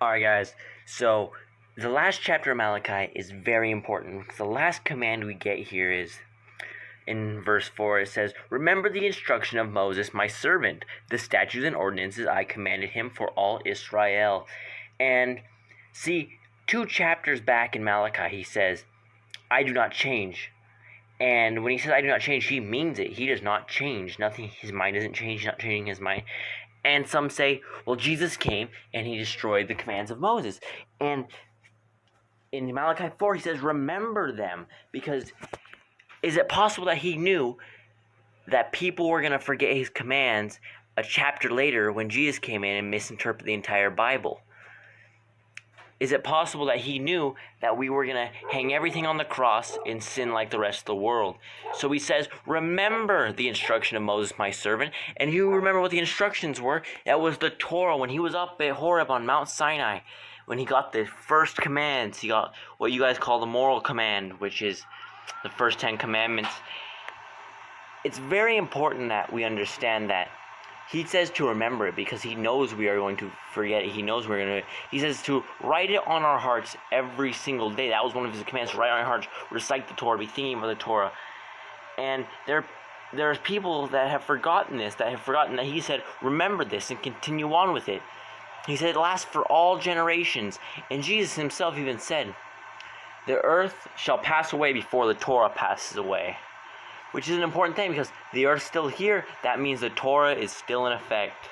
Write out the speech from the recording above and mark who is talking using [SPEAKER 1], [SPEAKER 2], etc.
[SPEAKER 1] Alright guys, so the last chapter of Malachi is very important. The last command we get here is in verse 4. It says, "Remember the instruction of Moses my servant, the statutes and ordinances I commanded him for all Israel." And see, 2 chapters back in Malachi he says, "I do not change." And when he says I do not change, he means it. He does not change. Nothing, his mind doesn't change. He's not changing his mind. And some say, well, Jesus came and he destroyed the commands of Moses. And in Malachi 4, he says, remember them. Because is it possible that he knew that people were going to forget his commands a chapter later when Jesus came in and misinterpreted the entire Bible? Is it possible that he knew that we were going to hang everything on the cross and sin like the rest of the world? So he says, remember the instruction of Moses, my servant. And you remember what the instructions were? That was the Torah. When he was up at Horeb on Mount Sinai, when he got the first commands, he got what you guys call the moral command, which is the first 10 commandments. It's very important that we understand that he says to remember it because he knows we are going to forget it. He knows we're going to. He says to write it on our hearts every single day. That was one of his commands, to write on our hearts, recite the Torah, be thinking about the Torah. And there's people that have forgotten this, that have forgotten that he said, remember this and continue on with it. He said it lasts for all generations. And Jesus himself even said, the earth shall pass away before the Torah passes away. Which is an important thing because the earth's still here. That means the Torah is still in effect.